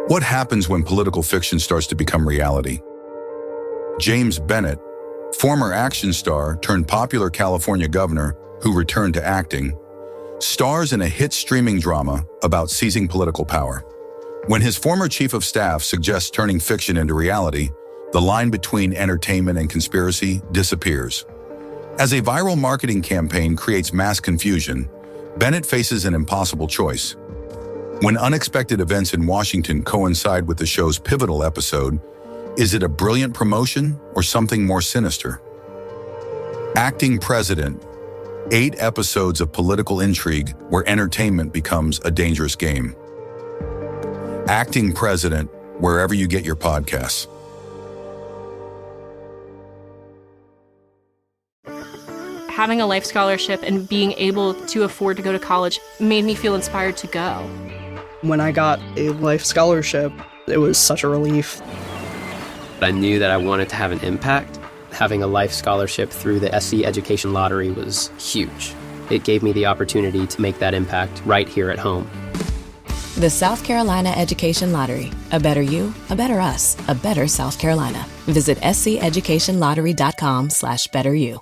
What happens when political fiction starts to become reality? James Bennett, former action star turned popular California governor who returned to acting, stars in a hit streaming drama about seizing political power. When his former chief of staff suggests turning fiction into reality, the line between entertainment and conspiracy disappears. As a viral marketing campaign creates mass confusion, Bennett faces an impossible choice. When unexpected events in Washington coincide with the show's pivotal episode, is it a brilliant promotion or something more sinister? Acting President, 8 episodes of political intrigue where entertainment becomes a dangerous game. Acting President, wherever you get your podcasts. Having a life scholarship and being able to afford to go to college made me feel inspired to go. When I got a life scholarship, it was such a relief. I knew that I wanted to have an impact. Having a life scholarship through the SC Education Lottery was huge. It gave me the opportunity to make that impact right here at home. The South Carolina Education Lottery. A better you, a better us, a better South Carolina. Visit sceducationlottery.com/betteryou.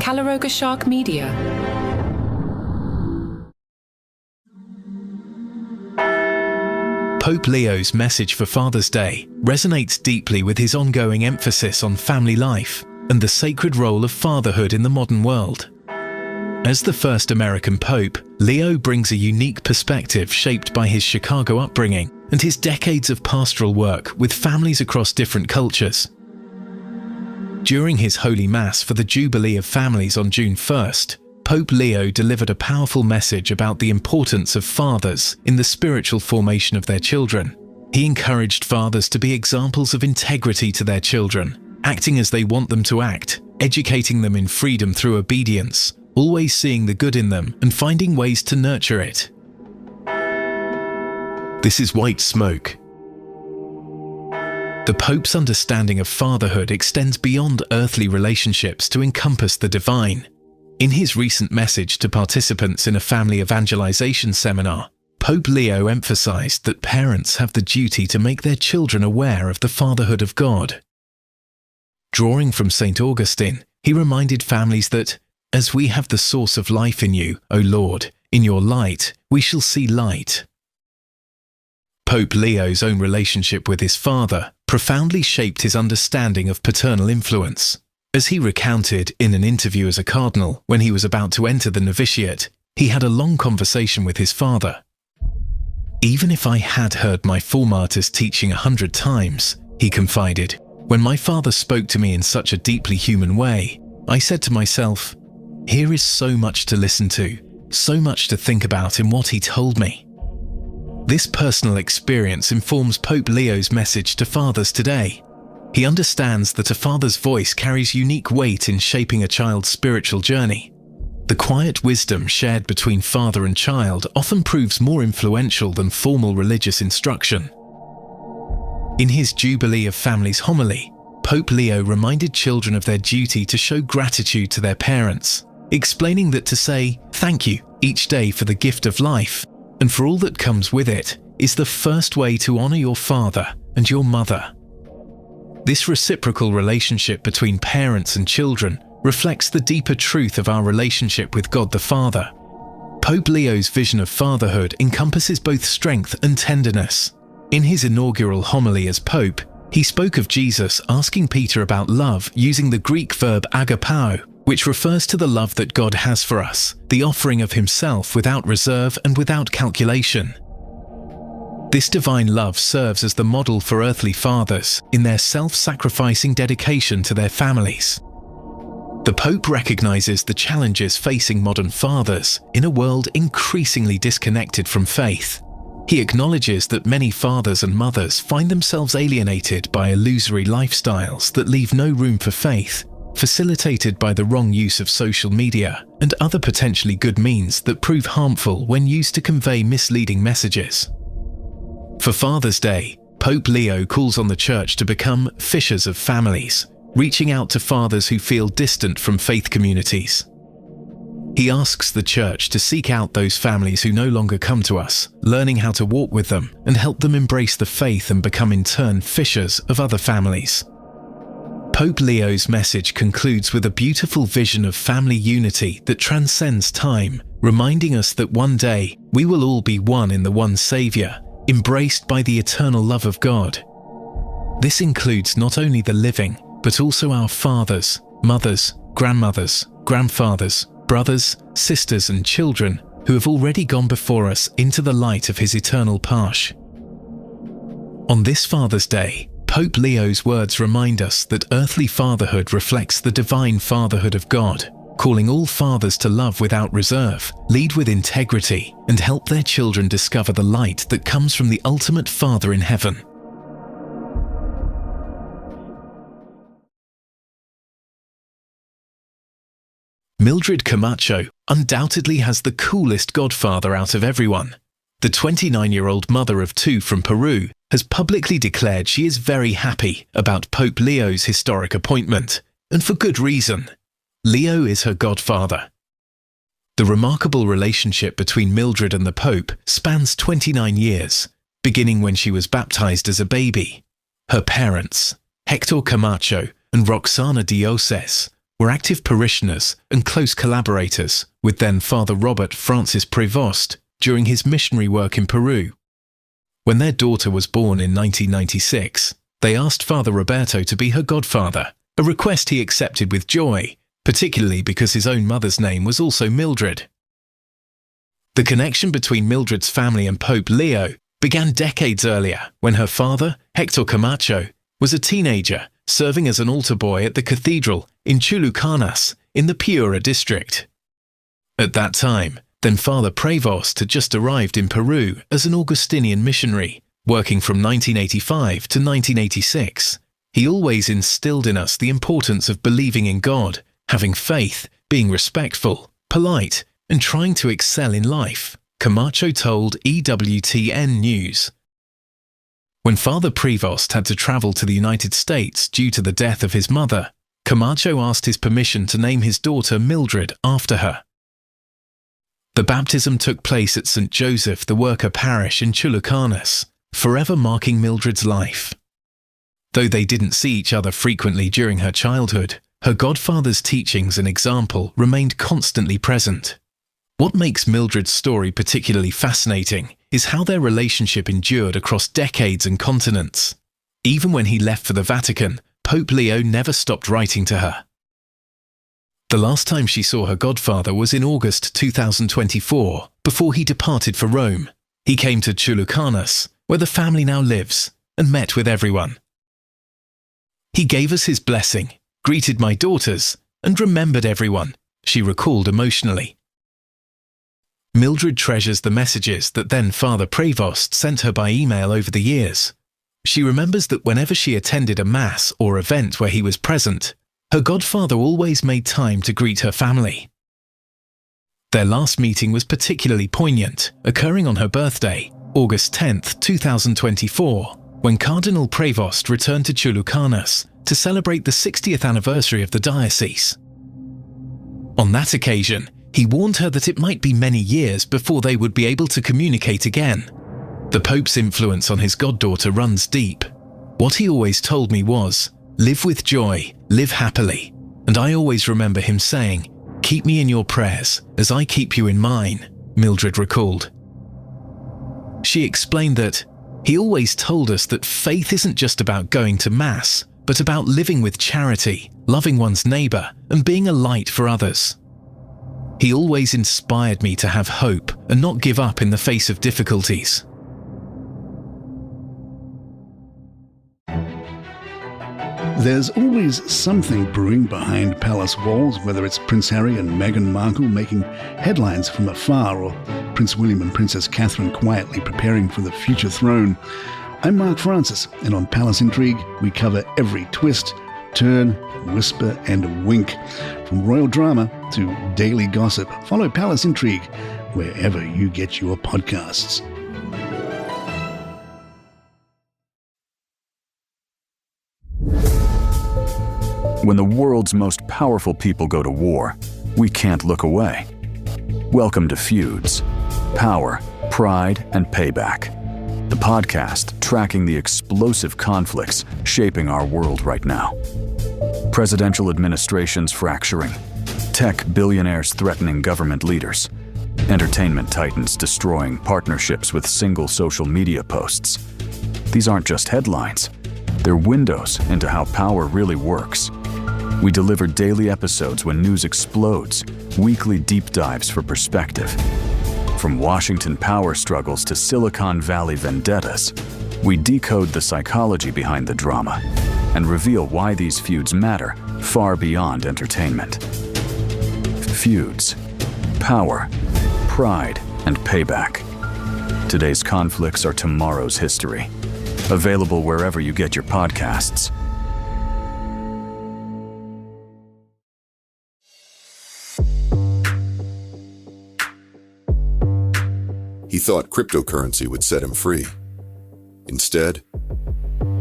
Calaroga Shark Media. Pope Leo's message for Father's Day resonates deeply with his ongoing emphasis on family life and the sacred role of fatherhood in the modern world. As the first American Pope, Leo brings a unique perspective shaped by his Chicago upbringing and his decades of pastoral work with families across different cultures. During his Holy Mass for the Jubilee of Families on June 1st, Pope Leo delivered a powerful message about the importance of fathers in the spiritual formation of their children. He encouraged fathers to be examples of integrity to their children, acting as they want them to act, educating them in freedom through obedience, always seeing the good in them and finding ways to nurture it. This is White Smoke. The Pope's understanding of fatherhood extends beyond earthly relationships to encompass the divine. In his recent message to participants in a family evangelization seminar, Pope Leo emphasized that parents have the duty to make their children aware of the fatherhood of God. Drawing from St. Augustine, he reminded families that, "As we have the source of life in you, O Lord, in your light, we shall see light." Pope Leo's own relationship with his father profoundly shaped his understanding of paternal influence. As he recounted in an interview as a cardinal when he was about to enter the novitiate, he had a long conversation with his father. "Even if I had heard my foremartyr's teaching 100 times, he confided, when my father spoke to me in such a deeply human way, I said to myself, here is so much to listen to, so much to think about in what he told me." This personal experience informs Pope Leo's message to fathers today. He understands that a father's voice carries unique weight in shaping a child's spiritual journey. The quiet wisdom shared between father and child often proves more influential than formal religious instruction. In his Jubilee of Families homily, Pope Leo reminded children of their duty to show gratitude to their parents, explaining that to say thank you each day for the gift of life and for all that comes with it is the first way to honor your father and your mother. This reciprocal relationship between parents and children reflects the deeper truth of our relationship with God the Father. Pope Leo's vision of fatherhood encompasses both strength and tenderness. In his inaugural homily as Pope, he spoke of Jesus asking Peter about love using the Greek verb agapao, which refers to the love that God has for us, the offering of himself without reserve and without calculation. This divine love serves as the model for earthly fathers in their self-sacrificing dedication to their families. The Pope recognizes the challenges facing modern fathers in a world increasingly disconnected from faith. He acknowledges that many fathers and mothers find themselves alienated by illusory lifestyles that leave no room for faith, facilitated by the wrong use of social media and other potentially good means that prove harmful when used to convey misleading messages. For Father's Day, Pope Leo calls on the Church to become fishers of families, reaching out to fathers who feel distant from faith communities. He asks the church to seek out those families who no longer come to us, learning how to walk with them and help them embrace the faith and become in turn fishers of other families. Pope Leo's message concludes with a beautiful vision of family unity that transcends time, reminding us that one day we will all be one in the one Saviour, embraced by the eternal love of God. This includes not only the living, but also our fathers, mothers, grandmothers, grandfathers, brothers, sisters and children who have already gone before us into the light of his eternal Pasch. On this Father's Day, Pope Leo's words remind us that earthly fatherhood reflects the divine fatherhood of God, calling all fathers to love without reserve, lead with integrity, and help their children discover the light that comes from the ultimate Father in heaven. Mildred Camacho undoubtedly has the coolest godfather out of everyone. The 29-year-old mother of two from Peru has publicly declared she is very happy about Pope Leo's historic appointment, and for good reason. Leo is her godfather. The remarkable relationship between Mildred and the Pope spans 29 years, beginning when she was baptized as a baby. Her parents, Hector Camacho and Roxana Dioses, were active parishioners and close collaborators with then Father Robert Francis Prevost during his missionary work in Peru. When their daughter was born in 1996, they asked Father Roberto to be her godfather, a request he accepted with joy, particularly because his own mother's name was also Mildred. The connection between Mildred's family and Pope Leo began decades earlier when her father, Hector Camacho, was a teenager serving as an altar boy at the cathedral in Chulucanas in the Piura district. At that time, then Father Prevost had just arrived in Peru as an Augustinian missionary, working from 1985 to 1986. He always instilled in us the importance of believing in God, having faith, being respectful, polite, and trying to excel in life, Camacho told EWTN News. When Father Prevost had to travel to the United States due to the death of his mother, Camacho asked his permission to name his daughter Mildred after her. The baptism took place at St. Joseph the Worker Parish in Chulucanas, forever marking Mildred's life. Though they didn't see each other frequently during her childhood, her godfather's teachings and example remained constantly present. What makes Mildred's story particularly fascinating is how their relationship endured across decades and continents. Even when he left for the Vatican, Pope Leo never stopped writing to her. The last time she saw her godfather was in August 2024, before he departed for Rome. He came to Chulucanas, where the family now lives, and met with everyone. He gave us his blessing, greeted my daughters, and remembered everyone, she recalled emotionally. Mildred treasures the messages that then Father Prevost sent her by email over the years. She remembers that whenever she attended a mass or event where he was present, her godfather always made time to greet her family. Their last meeting was particularly poignant, occurring on her birthday, August 10th, 2024, when Cardinal Prevost returned to Chulucanas to celebrate the 60th anniversary of the diocese. On that occasion, he warned her that it might be many years before they would be able to communicate again. The Pope's influence on his goddaughter runs deep. What he always told me was, live with joy, live happily. And I always remember him saying, keep me in your prayers as I keep you in mine, Mildred recalled. She explained that he always told us that faith isn't just about going to Mass, but about living with charity, loving one's neighbour, and being a light for others. He always inspired me to have hope and not give up in the face of difficulties. There's always something brewing behind palace walls, whether it's Prince Harry and Meghan Markle making headlines from afar, or Prince William and Princess Catherine quietly preparing for the future throne. I'm Mark Francis, and on Palace Intrigue, we cover every twist, turn, whisper and wink. From royal drama to daily gossip, follow Palace Intrigue wherever you get your podcasts. When the world's most powerful people go to war, we can't look away. Welcome to Feuds, Power, Pride, and Payback, the podcast tracking the explosive conflicts shaping our world right now. Presidential administrations fracturing, tech billionaires threatening government leaders, entertainment titans destroying partnerships with single social media posts. These aren't just headlines, they're windows into how power really works. We deliver daily episodes when news explodes, weekly deep dives for perspective. From Washington power struggles to Silicon Valley vendettas, we decode the psychology behind the drama and reveal why these feuds matter far beyond entertainment. Feuds, Power, Pride, and Payback. Today's conflicts are tomorrow's history. Available wherever you get your podcasts. He thought cryptocurrency would set him free. Instead,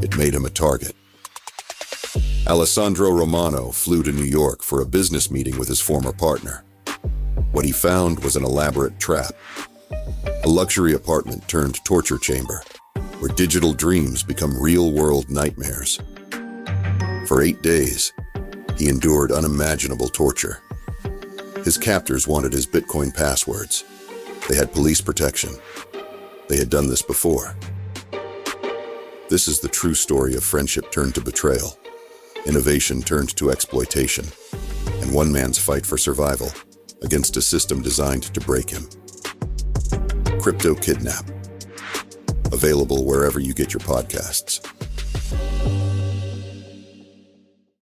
it made him a target. Alessandro Romano flew to New York for a business meeting with his former partner. What he found was an elaborate trap. A luxury apartment turned torture chamber, where digital dreams become real-world nightmares. For 8 days, he endured unimaginable torture. His captors wanted his Bitcoin passwords. They had police protection. They had done this before. This is the true story of friendship turned to betrayal, innovation turned to exploitation, and one man's fight for survival against a system designed to break him. Crypto Kidnap. Available wherever you get your podcasts.